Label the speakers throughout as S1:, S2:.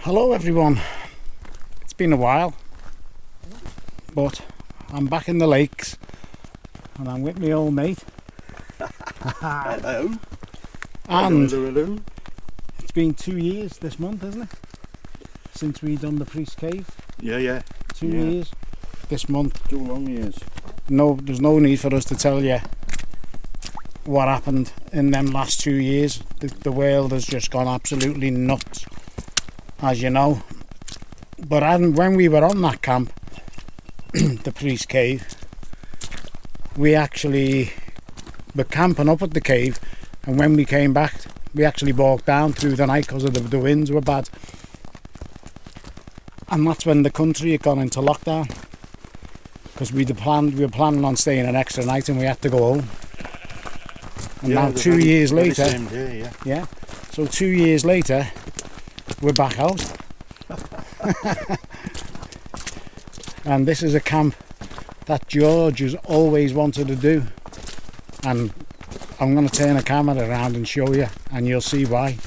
S1: Hello everyone, it's been a while, but I'm back in the lakes and I'm with my old mate.
S2: Hello.
S1: And
S2: hello.
S1: It's been 2 years this month, isn't it? Since we done the Priest Cave.
S2: Yeah.
S1: 2 years this month.
S2: 2 long years.
S1: No, there's no need for us to tell you what happened in them last 2 years. The world has just gone absolutely nuts, as you know. But when we were on that camp, the Priest Cave, we actually were camping up at the cave, and when we came back we actually walked down through the night because the winds were bad, and that's when the country had gone into lockdown, because we were planning on staying an extra night and we had to go home. And now 2 years later, so 2 years later we're back out. And this is a camp that George has always wanted to do, and I'm going to turn the camera around and show you and you'll see why.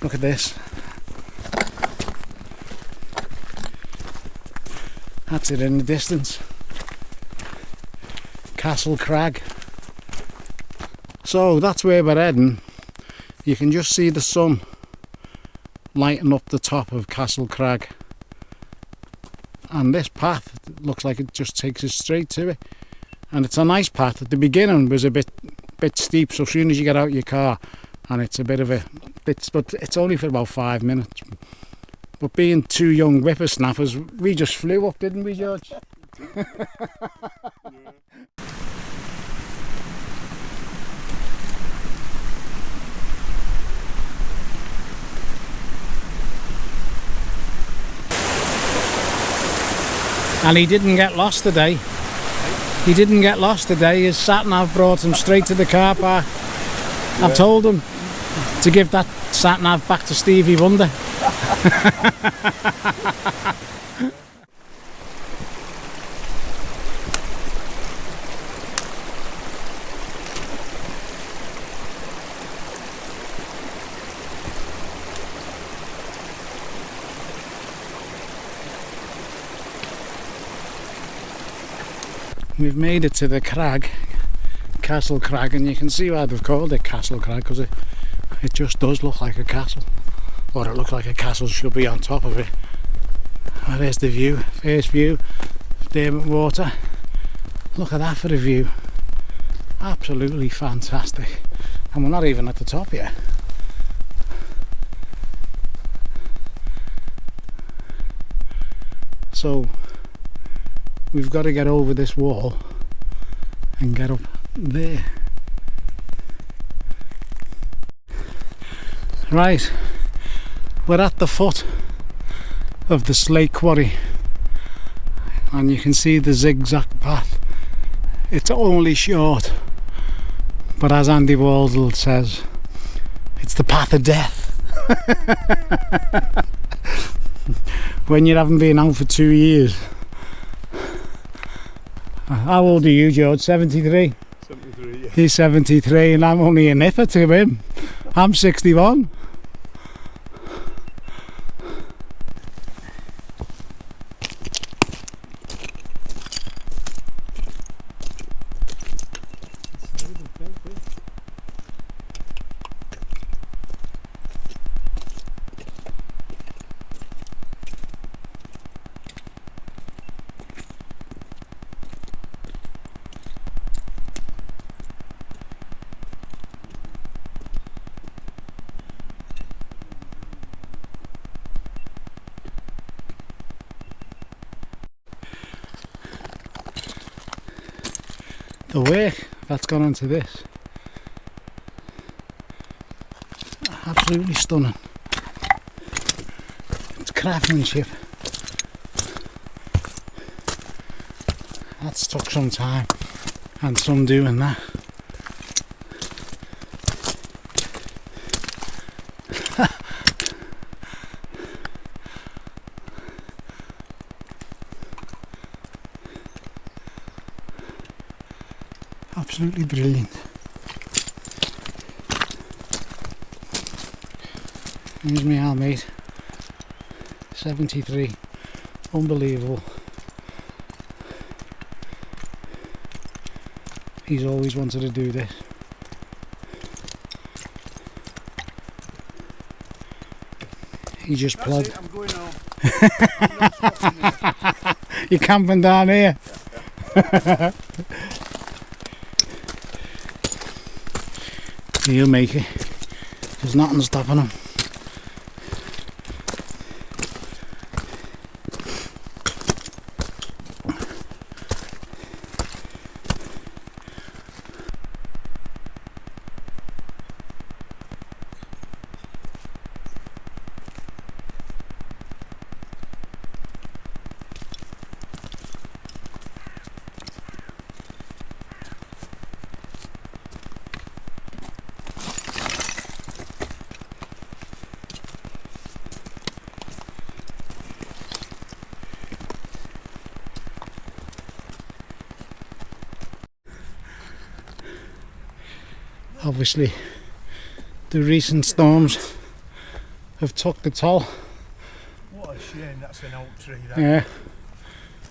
S1: Look at this. That's it in the distance. Castle Crag. So that's where we're heading. You can just see the sun lighting up the top of Castle Crag, and this path looks like it just takes us straight to it, and it's a nice path. At the beginning was a bit steep, so as soon as you get out your car, and it's a bit of a bit, but it's only for about 5 minutes. But being two young whippersnappers, we just flew up, didn't we, George? And he didn't get lost today. He didn't get lost today. His sat-nav brought him straight to the car park. Yeah. I've told him to give that sat-nav back to Stevie Wonder. We've made it to the crag, Castle Crag, and you can see why they've called it Castle Crag, because it just does look like a castle, or it looks like a castle should be on top of it. And there's the view, first view of Derwent Water. Look at that for a view, absolutely fantastic, and we're not even at the top yet. So we've got to get over this wall and get up there. Right, we're at the foot of the Slate Quarry, and you can see the zigzag path. It's only short, but as Andy Waldell says, it's the path of death. When you haven't been out for 2 years. How old are you, George? 73?
S2: 73, yeah.
S1: He's 73 and I'm only a nipper to him. I'm 61. The work that's gone into this, absolutely stunning. It's craftsmanship. That's took some time and some doing that. Absolutely brilliant. Here's my old mate. 73. Unbelievable. He's always wanted to do this. He just plugged.
S2: I'm going home. I'm not stopping here.
S1: You're camping down here. He'll make it. There's nothing stopping him. Obviously the recent storms have took the toll.
S2: What a shame, that's an oak tree. That.
S1: Yeah,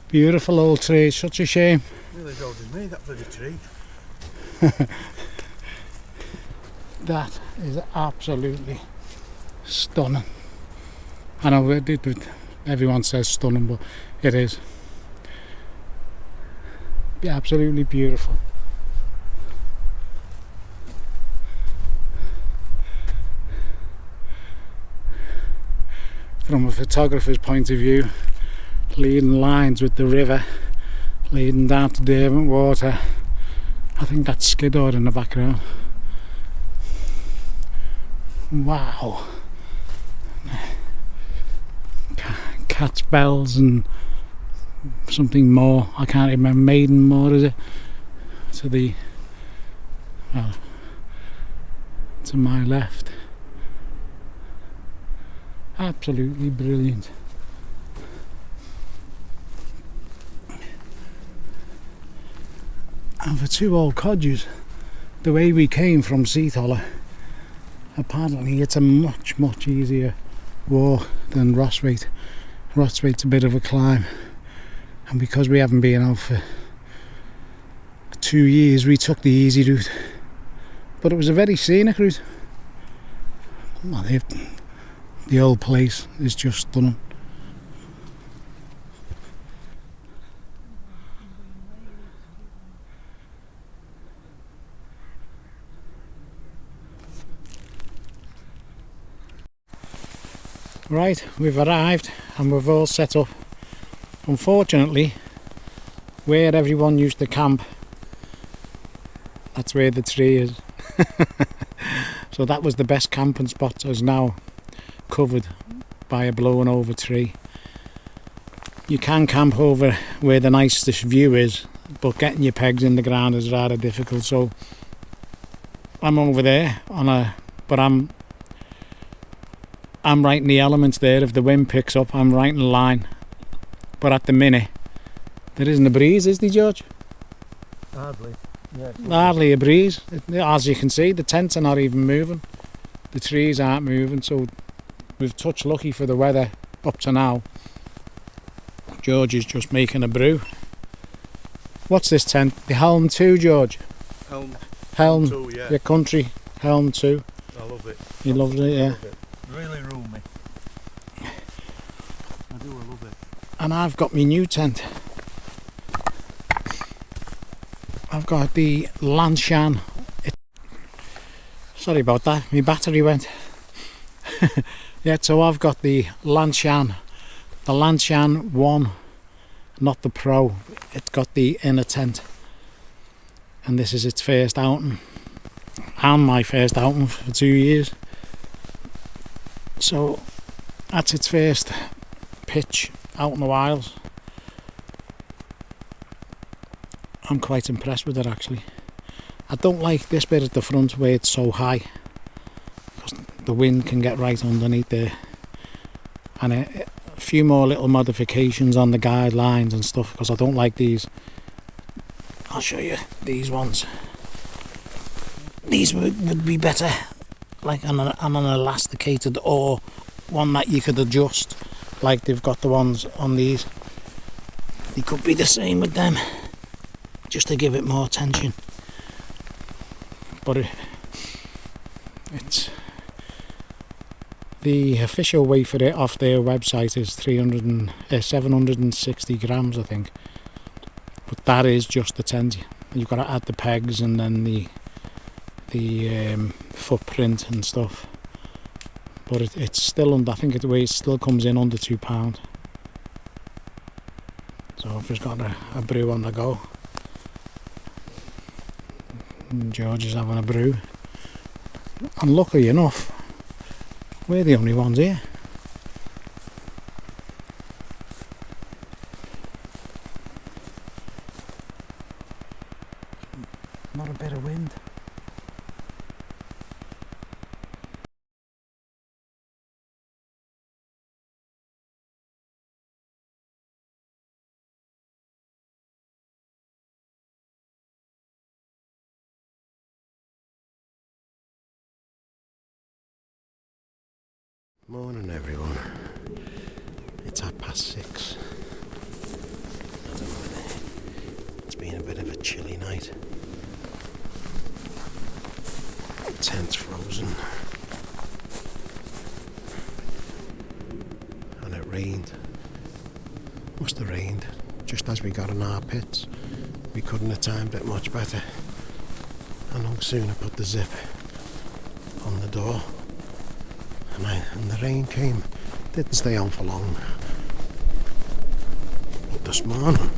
S1: beautiful old tree, such a shame.
S2: Really as old as me, that bloody tree.
S1: That is absolutely stunning. I know everyone says stunning, but it is. Absolutely beautiful. From a photographer's point of view, leading lines with the river, leading down to Derwent Water. I think that's Skiddaw in the background. Wow. Cat's bells and something more. I can't remember. Maiden Moor, is it? To the, well, to my left. Absolutely brilliant. And for two old codgers, the way we came from Seatholler, apparently it's a much easier walk than Rosswaite. Rosswaite's a bit of a climb, and because we haven't been out for 2 years, we took the easy route, but it was a very scenic route. Well, the old place is just stunning. Right, we've arrived and we've all set up. Unfortunately, where everyone used to camp, that's where the tree is. So that was the best camping spot, is now covered by a blown over tree. You can camp over where the nicest view is, but getting your pegs in the ground is rather difficult. So I'm over there but I'm right in the elements there. If the wind picks up, I'm right in line. But at the minute, there isn't a breeze, is there, George?
S2: Hardly. Yeah,
S1: hardly a breeze. As you can see, the tents are not even moving. The trees aren't moving, so we've touched lucky for the weather up to now. George is just making a brew. What's this tent? The Helm 2, George? Helm 2,
S2: yeah.
S1: Your country Helm 2.
S2: I love it.
S1: You loved it, yeah.
S2: Love it. Really roomy. I do, I love it.
S1: And I've got my new tent. I've got the Lanshan. Sorry about that, my battery went. Yeah, so I've got the Lanshan 1, not the Pro. It's got the inner tent, and this is its first outing, and my first outing for 2 years. So that's its first pitch out in the wilds. I'm quite impressed with it, actually. I don't like this bit at the front where it's so high, because the wind can get right underneath there. And a few more little modifications on the guidelines and stuff, because I don't like these. I'll show you these ones. These would be better like on an elasticated, or one that you could adjust like they've got the ones on these. They could be the same with them, just to give it more tension. But it's the official weight for it off their website is 760 grams, I think. But that is just the tent. You've got to add the pegs and then the footprint and stuff. But it's still under. I think the weight still comes in under £2. So I've just got a brew on the go. And George is having a brew. And luckily enough, we're the only ones here. Not a bit of wind. Morning everyone. It's 6:30. It's been a bit of a chilly night. The tent's frozen. And it rained. Must have rained just as we got in our pits. We couldn't have timed it much better. And no sooner put the zip on the door. And the rain came, didn't stay on for long. But this morning,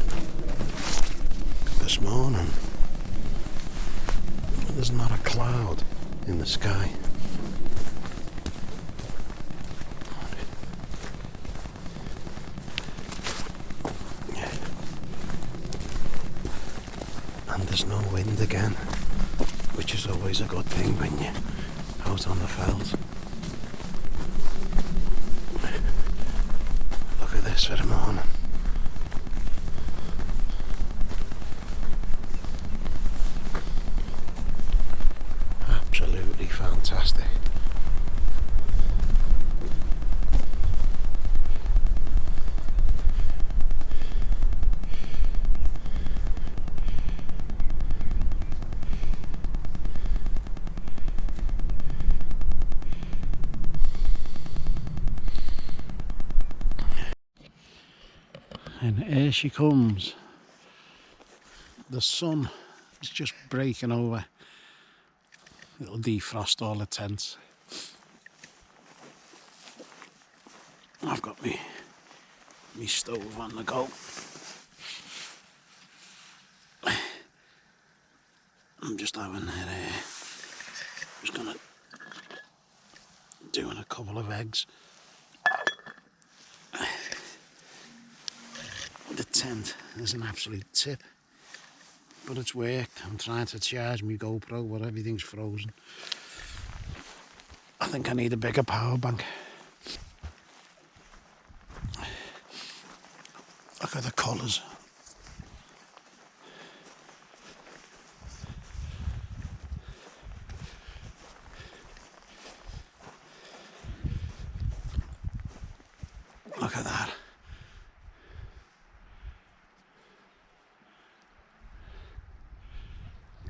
S1: there's not a cloud in the sky. And there's no wind again, which is always a good thing when you're out on the fells. For the morning. Absolutely fantastic. And here she comes. The sun is just breaking over. It'll defrost all the tents. I've got me stove on the go. I'm just having it. Just gonna doing a couple of eggs. The tent is an absolute tip, but it's worked. I'm trying to charge my GoPro, but everything's frozen. I think I need a bigger power bank. Look at the colours. Look at that.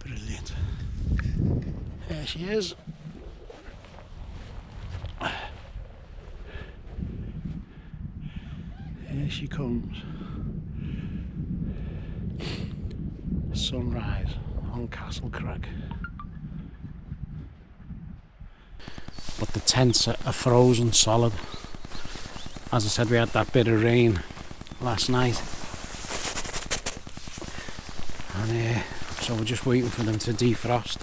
S1: Brilliant. There she is. Here she comes. Sunrise on Castle Crag. But the tents are frozen solid. As I said, we had that bit of rain last night. And so we're just waiting for them to defrost.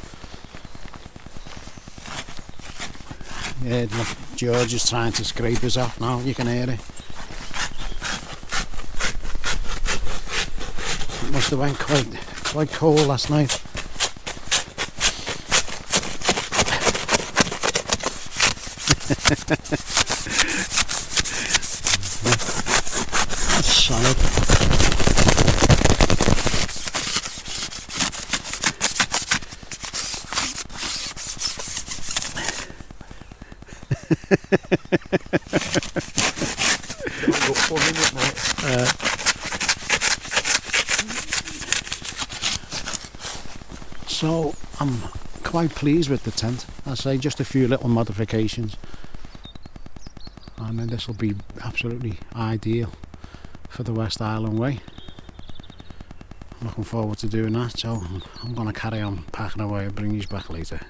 S1: Yeah, look, George is trying to scrape us off now, you can hear it. It must have went quite cold last night. That's solid.
S2: got fun in it, mate.
S1: So I'm quite pleased with the tent. I say just a few little modifications, and then this will be absolutely ideal for the West Island way. I'm looking forward to doing that, so I'm going to carry on packing away and bring you back later.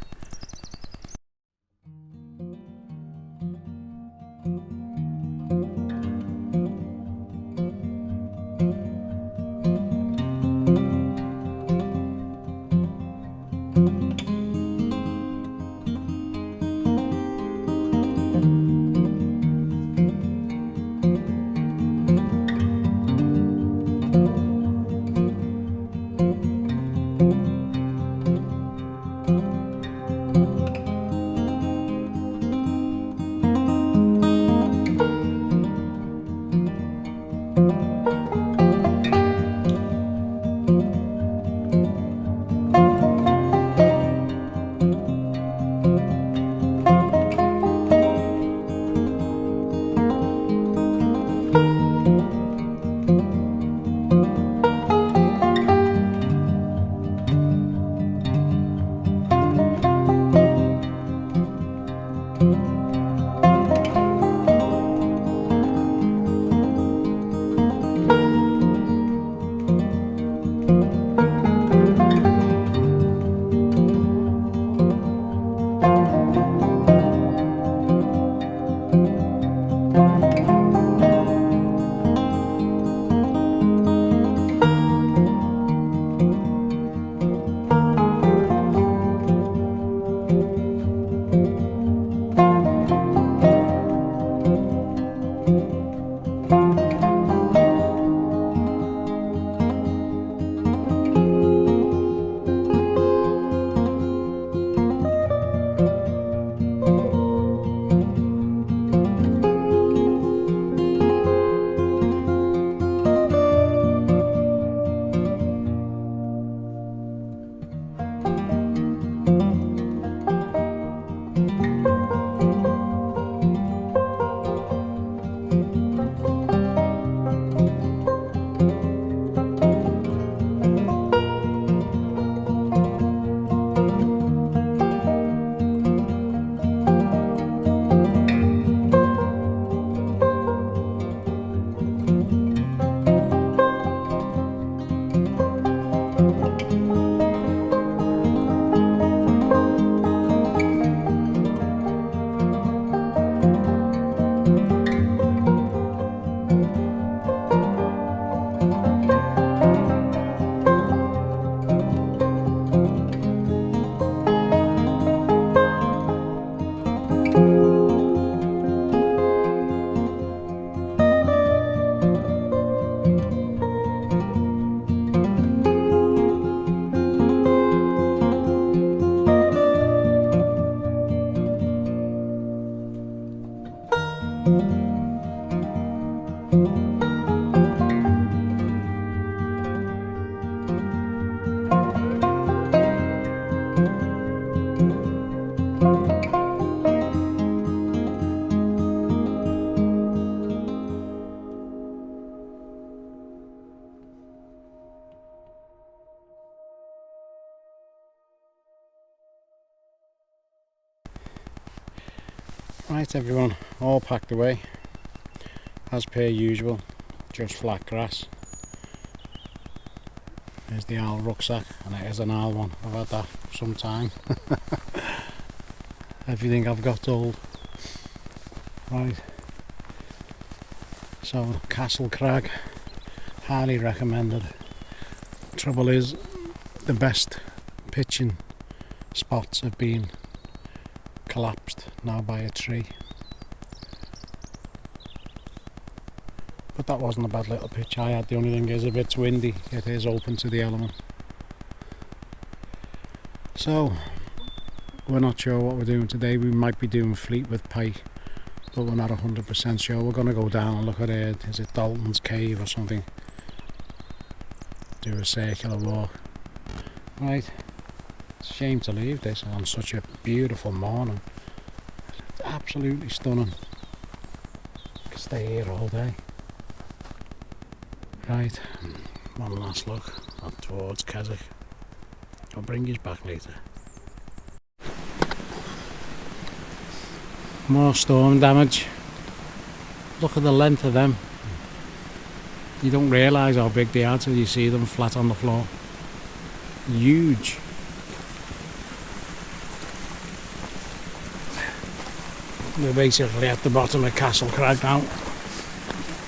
S1: Right everyone, all packed away as per usual, just flat grass. There's the owl rucksack, and it is an owl one, I've had that for some time. Everything I've got old. Right, so Castle Crag, highly recommended. Trouble is, the best pitching spots have been collapsed now by a tree, but that wasn't a bad little pitch I had. The only thing is, if it's windy, it is open to the element. So we're not sure what we're doing today. We might be doing Fleet with pike, but we're not 100% sure. We're going to go down and look at it. Is it Dalton's Cave or something? Do a circular walk. Right, it's a shame to leave this on such a beautiful morning. It's absolutely stunning. Could stay here all day. Right, one last look up towards Keswick. I'll bring you back later. More storm damage. Look at the length of them. You don't realise how big they are till you see them flat on the floor. Huge. We're basically at the bottom of Castle Crag now,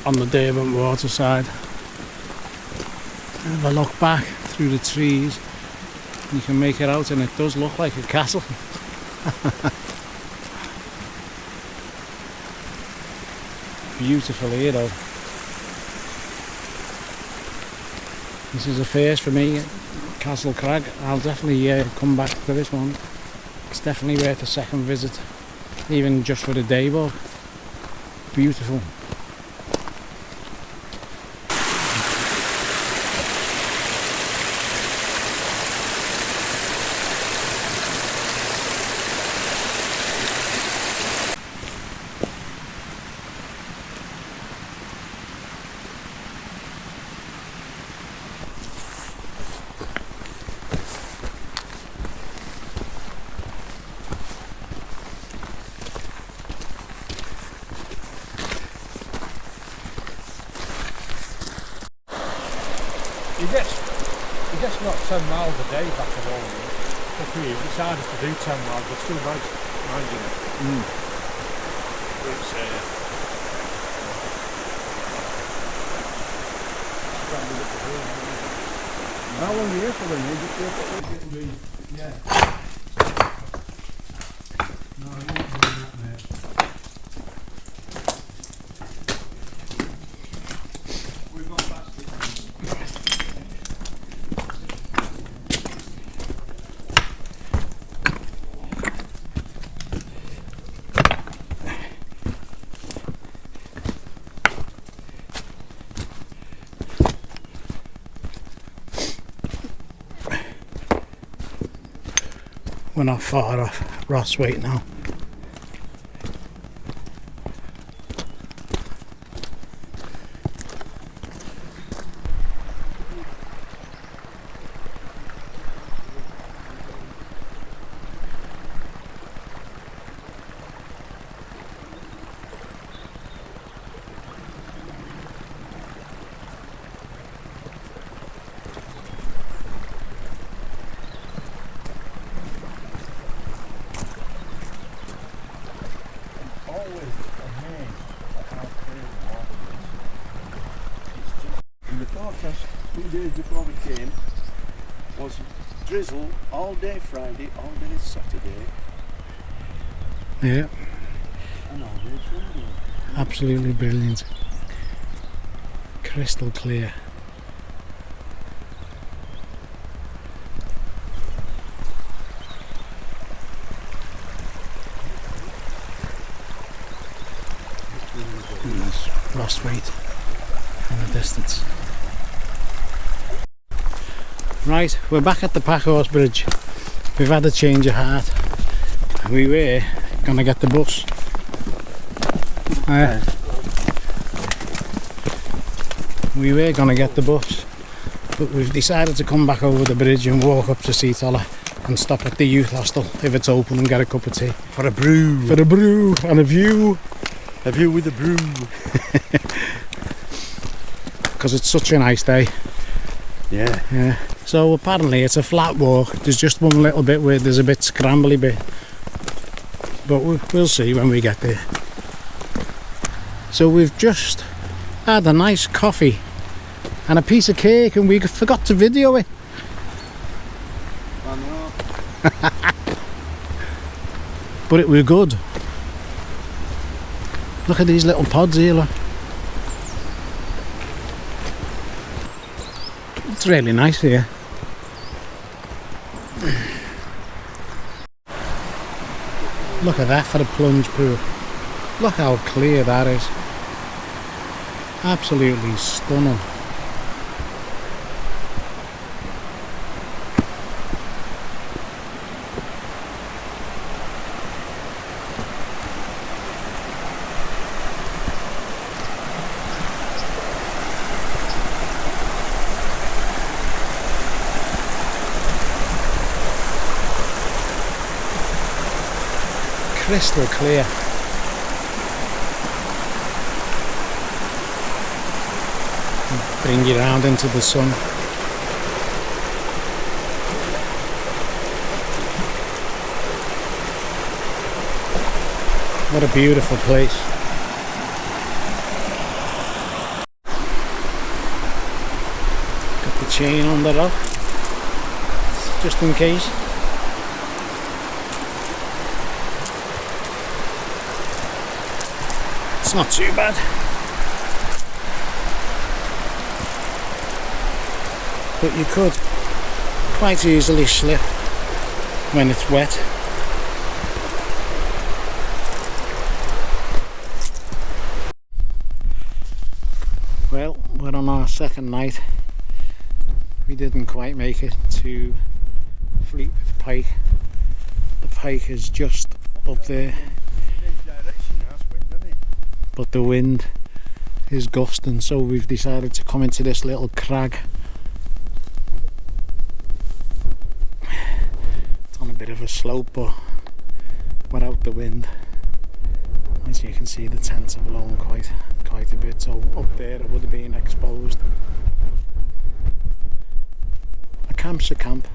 S1: on the Durban waterside. Have a look back through the trees, you can make it out, and it does look like a castle. Beautiful here though. This is a first for me, Castle Crag. I'll definitely come back to this one. It's definitely worth a second visit, even just for the day walk. Beautiful.
S2: You guess not 10 miles a day back at all. Up here, we decided to do 10 miles, but still nice, mind you. It's how long are you here for then? Yeah. No, I won't do that, mate. We've gone past it.
S1: We're not far off Ross Waite now.
S2: Always amazed at how clear the water is. It's just, in the forecast 2 days before we came was drizzle all day Friday, all day Saturday,
S1: Yeah,
S2: and all day Sunday.
S1: absolutely brilliant. Crystal clear. And there's Ross Waite in the distance. Right, we're back at the Packhorse Bridge. We've had a change of heart. We were gonna get the bus. We were gonna get the bus, but we've decided to come back over the bridge and walk up to Seatoller and stop at the youth hostel if it's open and get a cup of tea.
S2: For a brew.
S1: For a brew and a view.
S2: A view with a brew.
S1: Because it's such a nice day.
S2: Yeah.
S1: So apparently it's a flat walk. There's just one little bit where there's a bit scrambly bit, but we'll see when we get there. So we've just had a nice coffee and a piece of cake, and we forgot to video it.
S2: I know.
S1: But it were good. Look at these little pods here, look. It's really nice here. Look at that for a plunge pool. Look how clear that is. Absolutely stunning. crystal clear. Bring you round into the sun. What a beautiful place. Got the chain on the rock, just in case. It's not too bad. But you could quite easily slip when it's wet. Well, we're on our second night. We didn't quite make it to Fleetwood Pike. The pike is just up there, but the wind is gusting, so we've decided to come into this little crag. It's on a bit of a slope, but without the wind. As you can see, the tents are blown quite a bit, so up there it would have been exposed. A camp's a camp.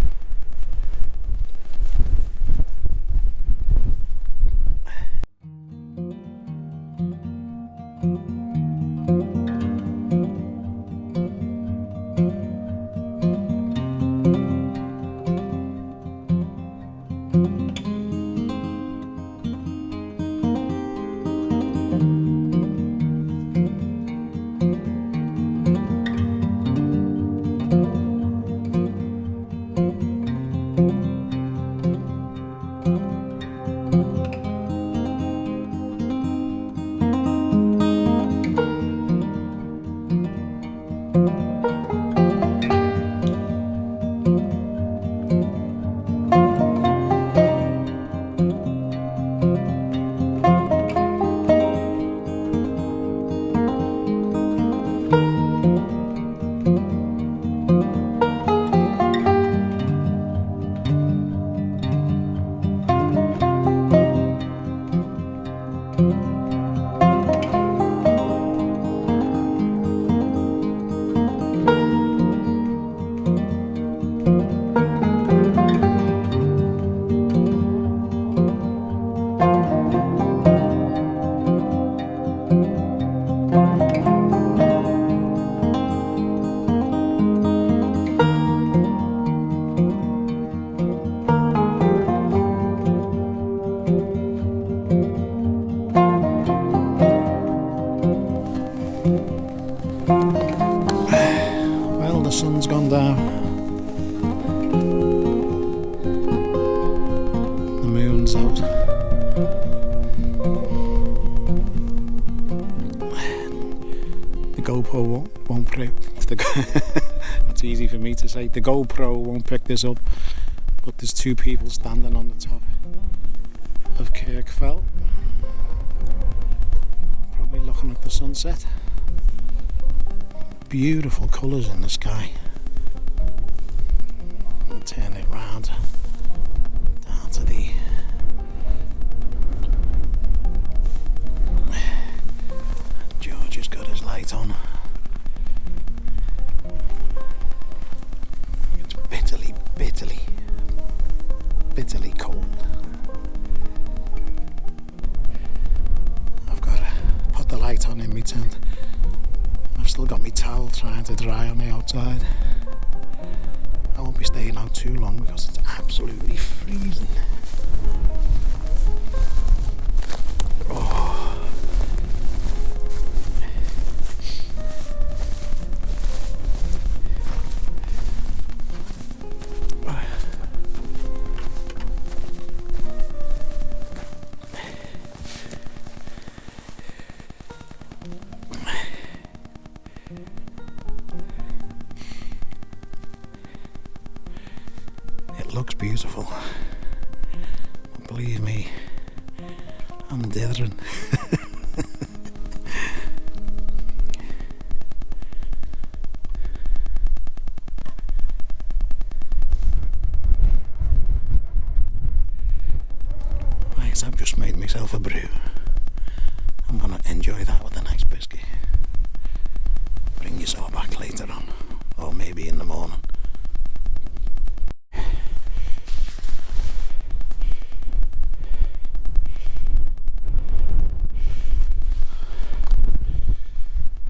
S1: Well, the sun's gone down. The moon's out. The GoPro won't pick. That's easy for me to say. The GoPro won't pick this up, but there's two people standing on the top of Kirkfell, probably looking at the sunset. Beautiful colours in the sky. I'll turn it round down to the George has got his light on. It's bitterly cold. I've got to put the light on in my tent. I've still got my towel trying to dry on the outside. I won't be staying out too long because it's absolutely freezing. Oh. It looks beautiful, but believe me, I'm dithering. Right, I've just made have a brew. I'm going to enjoy that with a nice biscuit. Bring you all back later on, or maybe in the morning.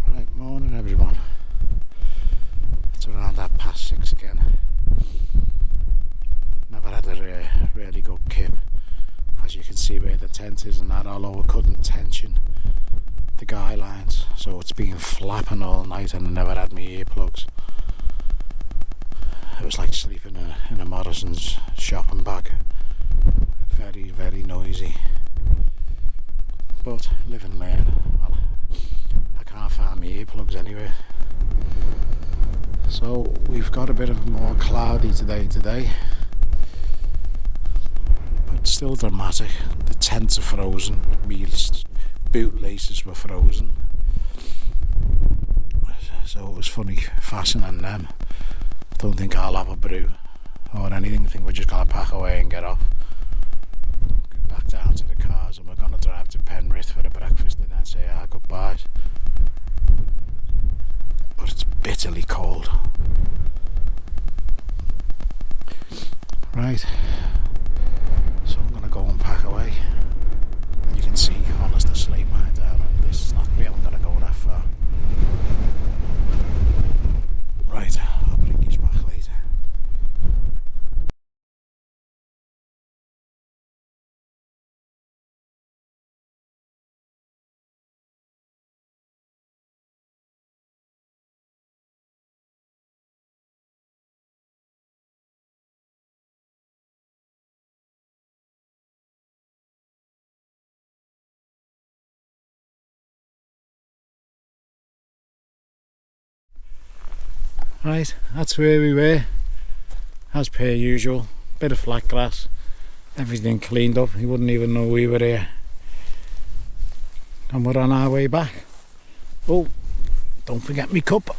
S1: Right, morning everyone. It's around 6:30 again. Never had a really good kip. As you can see where the tent is and that, although I couldn't tension the guy lines, so it's been flapping all night and I never had my earplugs. It was like sleeping in a Morrison's shopping bag. Very, very noisy. But live and learn. Well, I can't find my earplugs anywhere. So we've got a bit of a more cloudy today. But still dramatic. The tents are frozen. Boot laces were frozen, so it was funny fastening them. Don't think I'll have a brew or anything. I think we're just going to pack away and get off, get back down to the cars, and we're going to drive to Penrith for a breakfast and then say our goodbyes. But it's bitterly cold. Right, so I'm going to go and pack away. You can see Honister Slate right there, and this is not, we haven't got to go that far. Right, I'll bring you back later. Right, that's where we were, as per usual. Bit of flat grass, everything cleaned up, you wouldn't even know we were here. And we're on our way back. Oh, don't forget me cup.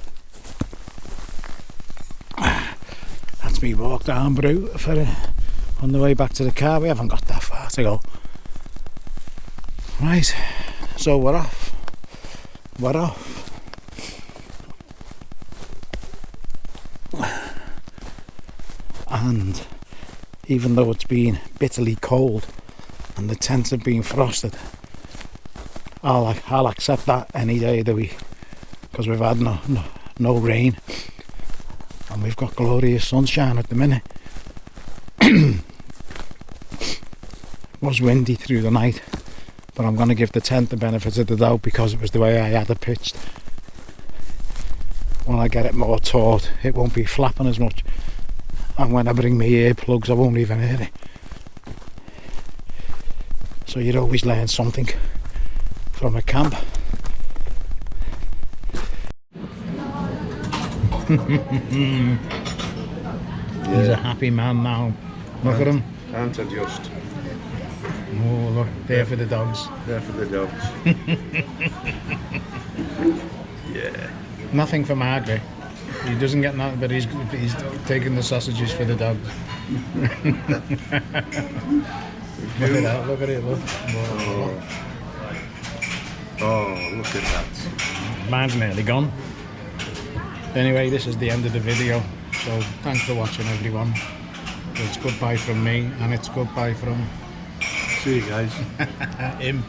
S1: That's me walk down brew for on the way back to the car. We haven't got that far to go. Right, so we're off. And even though it's been bitterly cold and the tents have been frosted, I'll accept that any day of the week, because we've had no rain and we've got glorious sunshine at the minute. It was windy through the night, but I'm going to give the tent the benefit of the doubt because it was the way I had it pitched. When I get it more taut, it won't be flapping as much. And when I bring my earplugs, I won't even hear it. So you'd always learn something from a camp. He's a happy man now. Look at him.
S2: Can't adjust.
S1: Oh look, there for the dogs.
S2: There for the dogs. Yeah.
S1: Nothing for Margaret. He doesn't get that, but he's taking the sausages for the dogs. Look at that, look at it, look.
S2: Oh, look at that.
S1: Mine's nearly gone. Anyway, this is the end of the video, so thanks for watching everyone. It's goodbye from me, and it's goodbye from...
S2: See you guys.
S1: him.